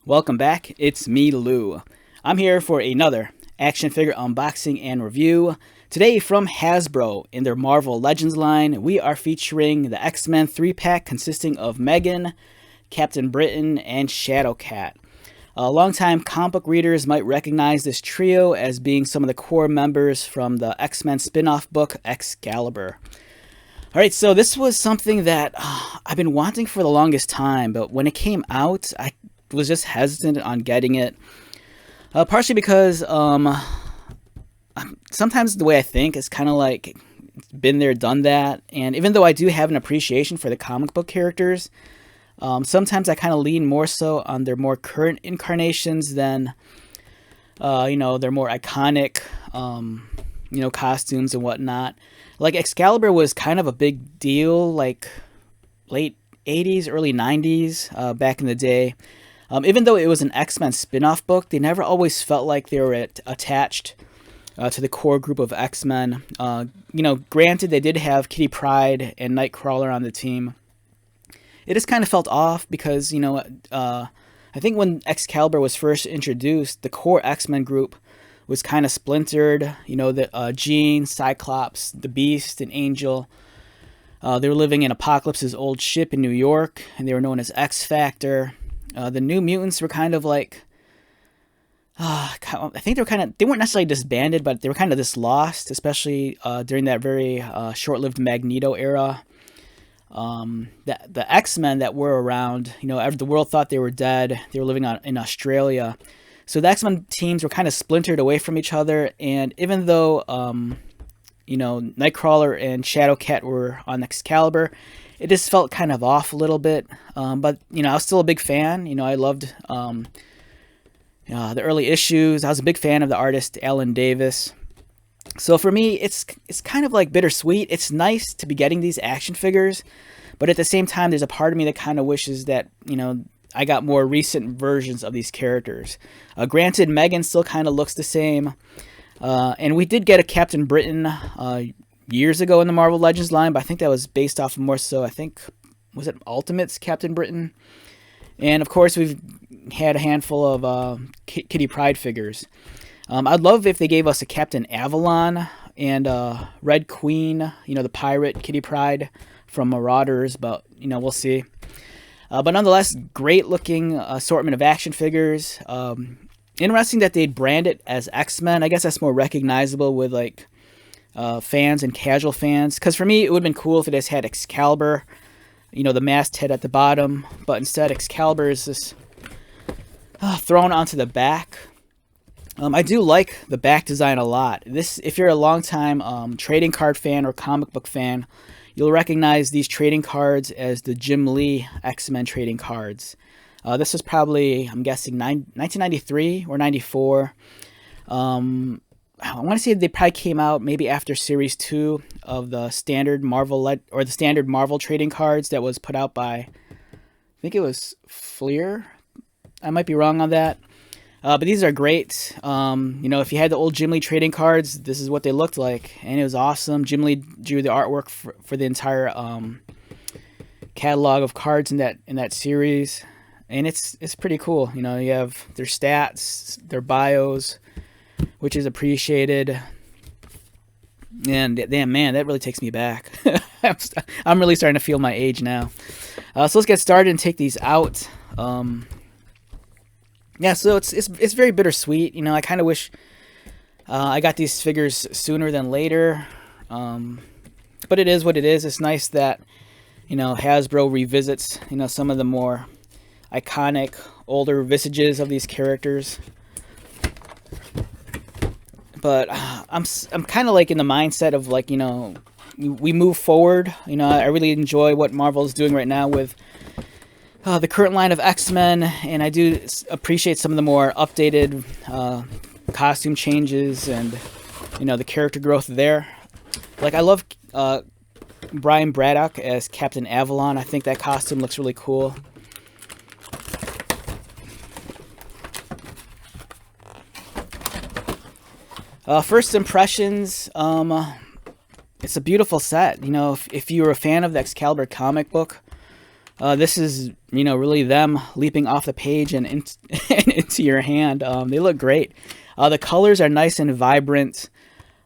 Welcome back, it's me, Lou. I'm here for another action figure unboxing and review. Today from Hasbro, in their Marvel Legends line, we are featuring the X-Men 3-pack consisting of Megan, Captain Britain, and Shadowcat. Longtime comic book readers might recognize this trio as being some of the core members from the X-Men spin-off book, Excalibur. Alright, so this was something that I've been wanting for the longest time, but when it came out, I was just hesitant on getting it. Partially because sometimes the way I think is kind of like been there, done that. And even though I do have an appreciation for the comic book characters, sometimes I kind of lean more so on their more current incarnations than, their more iconic, costumes and whatnot. Like Excalibur was kind of a big deal, like late 80s, early 90s, back in the day. Even though it was an X-Men spin-off book, they never always felt like they were attached to the core group of X-Men. Granted, they did have Kitty Pryde and Nightcrawler on the team. It just kind of felt off because, I think when Excalibur was first introduced, the core X-Men group was kind of splintered. Jean, Cyclops, the Beast, and Angel. They were living in Apocalypse's old ship in New York, and they were known as X-Factor. The New Mutants were kind of like, I think they weren't necessarily disbanded, but they were kind of just lost, especially during that very short-lived Magneto era. The X-Men that were around, the world thought they were dead. They were living in Australia. So the X-Men teams were kind of splintered away from each other, and even though, Nightcrawler and Shadowcat were on Excalibur, it just felt kind of off a little bit, but, I was still a big fan. I loved the early issues. I was a big fan of the artist Alan Davis. So for me, it's kind of like bittersweet. It's nice to be getting these action figures, but at the same time, there's a part of me that kind of wishes that, I got more recent versions of these characters. Granted, Megan still kind of looks the same, and we did get a Captain Britain years ago in the Marvel Legends line, but I think that was based off of more so, was it Ultimates Captain Britain? And of course, we've had a handful of Kitty Pryde figures. I'd love if they gave us a Captain Avalon and Red Queen, the pirate Kitty Pryde from Marauders, but, we'll see. But nonetheless, great looking assortment of action figures. Interesting that they'd brand it as X-Men. I guess that's more recognizable with fans and casual fans, because for me it would have been cool if it just had Excalibur, the masthead at the bottom, but instead Excalibur is just thrown onto the back. I do like the back design a lot. If you're a longtime trading card fan or comic book fan, you'll recognize these trading cards as the Jim Lee X-Men trading cards. This was probably, I'm guessing, 1993 or 94. I want to say they probably came out maybe after Series 2 of the standard Marvel the standard Marvel trading cards that was put out by, I think it was Fleer. I might be wrong on that. But these are great. If you had the old Jim Lee trading cards, this is what they looked like, and it was awesome. Jim Lee drew the artwork for the entire catalog of cards in that series, and it's pretty cool. You have their stats, their bios, which is appreciated. And damn, man, that really takes me back. I'm really starting to feel my age now. So let's get started and take these out. So it's very bittersweet. I kind of wish I got these figures sooner than later. But it is what it is. It's nice that Hasbro revisits some of the more iconic older visages of these characters. But I'm kind of like in the mindset of we move forward. I really enjoy what Marvel is doing right now with the current line of X-Men, and I do appreciate some of the more updated costume changes and the character growth there. I love Brian Braddock as Captain Avalon. I think that costume looks really cool. First impressions, it's a beautiful set. If you're a fan of the Excalibur comic book, This is, really them leaping off the page and, and into your hand. They look great. The colors are nice and vibrant.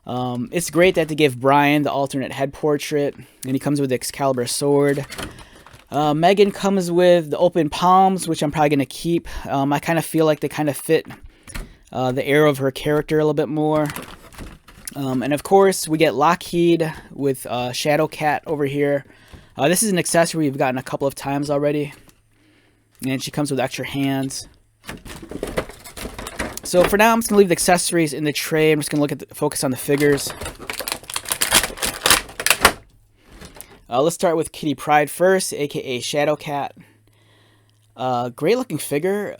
It's great that they give Brian the alternate head portrait, and he comes with the Excalibur sword. Megan comes with the open palms, which I'm probably going to keep. I kind of feel like they kind of fit the air of her character a little bit more. And of course, we get Lockheed with Shadowcat over here. This is an accessory we've gotten a couple of times already. And she comes with extra hands. So for now, I'm just going to leave the accessories in the tray. I'm just going to focus on the figures. Let's start with Kitty Pryde first, aka Shadowcat. Great looking figure.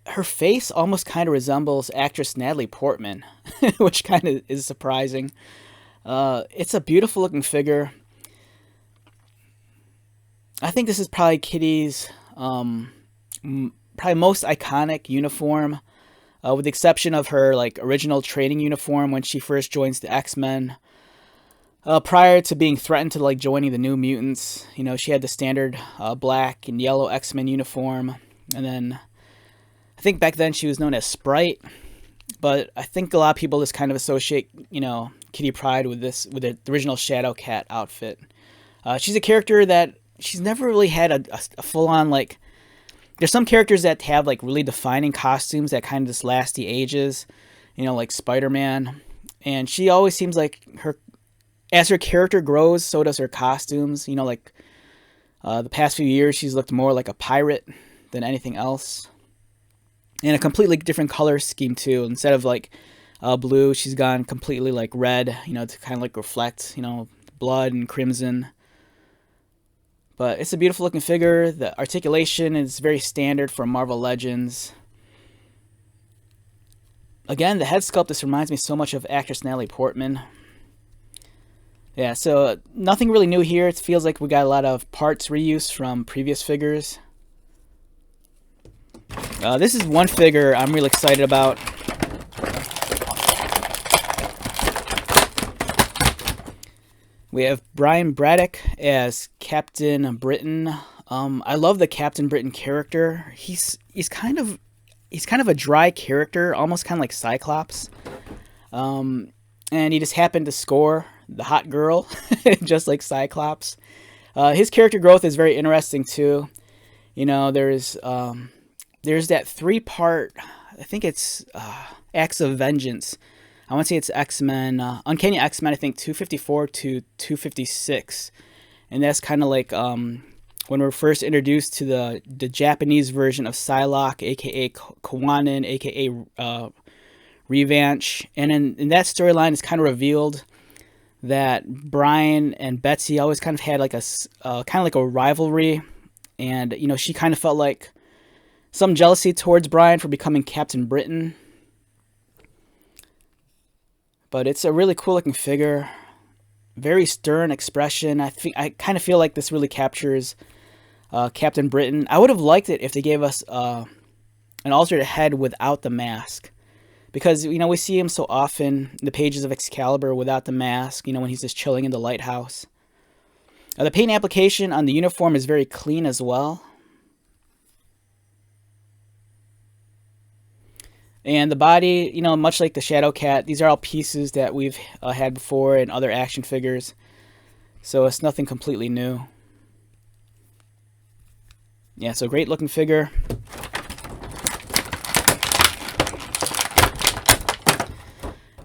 Her face almost kind of resembles actress Natalie Portman, which kind of is surprising. It's a beautiful looking figure. I think this is probably Kitty's probably most iconic uniform, with the exception of her original training uniform when she first joins the X-Men. Prior to being threatened to joining the New Mutants, she had the standard black and yellow X-Men uniform, and then I think back then she was known as Sprite, but I think a lot of people just kind of associate, Kitty Pryde with the original Shadowcat outfit. She's a character that she's never really had a full-on, there's some characters that have, really defining costumes that kind of just last the ages, like Spider-Man, and she always seems like as her character grows, so does her costumes. The past few years, she's looked more like a pirate than anything else. And a completely different color scheme, too. Instead of blue, she's gone completely red, to kind of reflect, blood and crimson. But it's a beautiful looking figure. The articulation is very standard for Marvel Legends. Again, the head sculpt, this reminds me so much of actress Natalie Portman. Yeah, so nothing really new here. It feels like we got a lot of parts reuse from previous figures. This is one figure I'm really excited about. We have Brian Braddock as Captain Britain. I love the Captain Britain character. He's kind of a dry character, almost kind of like Cyclops. And he just happened to score the hot girl, just like Cyclops. His character growth is very interesting too. There's that 3-part, I think it's Acts of Vengeance. I want to say it's X-Men, Uncanny X-Men, I think 254 to 256. And that's kind of when we're first introduced to the Japanese version of Psylocke, aka Kawanin, aka Revanche. And in that storyline, it's kind of revealed that Brian and Betsy always kind of had a rivalry, and she kind of felt some jealousy towards Brian for becoming Captain Britain. But it's a really cool looking figure, very stern expression. I kind of feel like this really captures Captain Britain. I would have liked it if they gave us an alternate head without the mask. Because, we see him so often in the pages of Excalibur without the mask, when he's just chilling in the lighthouse. The paint application on the uniform is very clean as well. And the body, much like the Shadowcat, these are all pieces that we've had before in other action figures. So it's nothing completely new. Yeah, so great looking figure.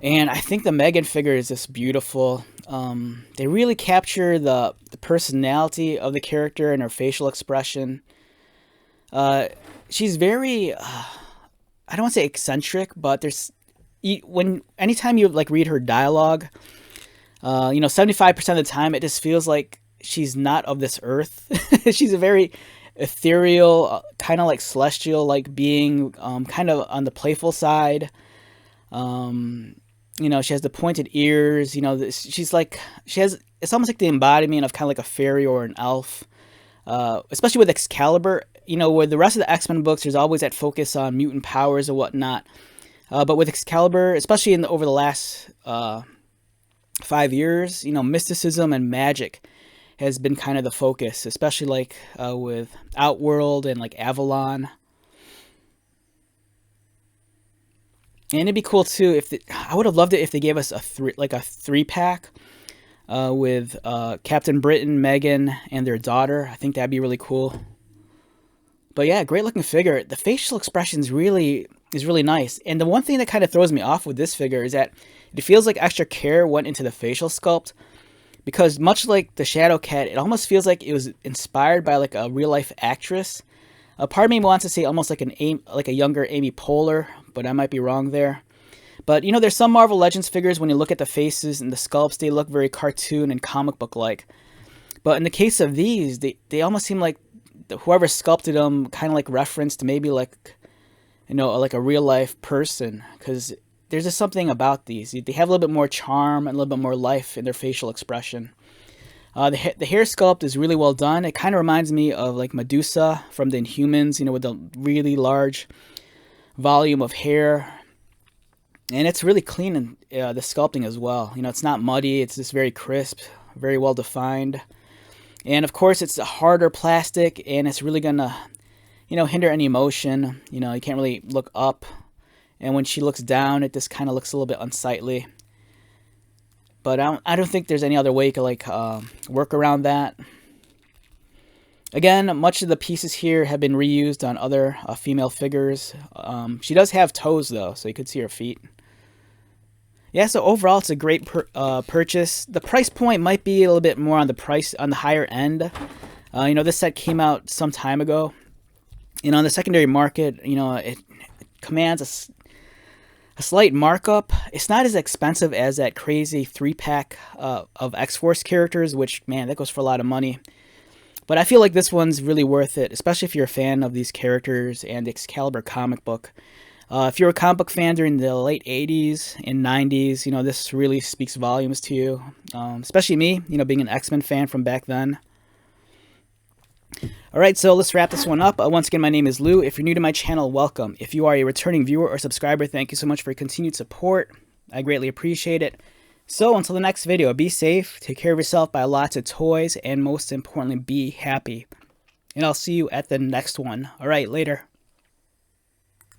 And I think the Megan figure is just beautiful. They really capture the personality of the character and her facial expression. She's very, I don't want to say eccentric, but anytime you read her dialogue, 75% of the time it just feels like she's not of this earth. She's a very ethereal, kind of celestial being, kind of on the playful side. She has the pointed ears, it's almost like the embodiment of kind of a fairy or an elf, especially with Excalibur, where the rest of the X-Men books, there's always that focus on mutant powers and whatnot. But with Excalibur, especially over the last 5 years, mysticism and magic has been kind of the focus, especially like with Outworld and like Avalon. And it'd be cool too if I would have loved it if they gave us a three pack with Captain Britain, Megan, and their daughter. I think that'd be really cool. But yeah, great looking figure. The facial expression is really nice. And the one thing that kind of throws me off with this figure is that it feels like extra care went into the facial sculpt, because much like the Shadow Cat, it almost feels like it was inspired by like a real life actress. A part of me wants to say almost like a younger Amy Poehler, but I might be wrong there. But you know, there's some Marvel Legends figures, when you look at the faces and the sculpts, they look very cartoon and comic book like. But in the case of these, they almost seem like whoever sculpted them kind of like referenced maybe like, you know, like a real life person, because there's just something about these. They have a little bit more charm and a little bit more life in their facial expression. The hair sculpt is really well done. It kind of reminds me of like Medusa from the Inhumans, you know, with the really large volume of hair. And it's really clean in the sculpting as well. You know, it's not muddy. It's just very crisp, very well defined. And of course, it's a harder plastic, and it's really gonna, you know, hinder any motion. You know, you can't really look up. And when she looks down, it just kind of looks a little bit unsightly. But I don't think there's any other way you could like work around that. Again, much of the pieces here have been reused on other female figures. She does have toes though, so you could see her feet. Yeah, so overall it's a great purchase. The price point might be a little bit more on the higher end. You know, this set came out some time ago, and on the secondary market, you know, it commands a slight markup. It's not as expensive as that crazy 3-pack of X-Force characters, which, man, that goes for a lot of money. But I feel like this one's really worth it, especially if you're a fan of these characters and the Excalibur comic book. If you're a comic book fan during the late 80s and 90s, you know, this really speaks volumes to you. Especially me, you know, being an X-Men fan from back then. Alright, so let's wrap this one up. Once again, my name is Lou. If you're new to my channel, welcome. If you are a returning viewer or subscriber, thank you so much for your continued support. I greatly appreciate it. So, until the next video, be safe, take care of yourself, buy lots of toys, and most importantly, be happy. And I'll see you at the next one. Alright, later.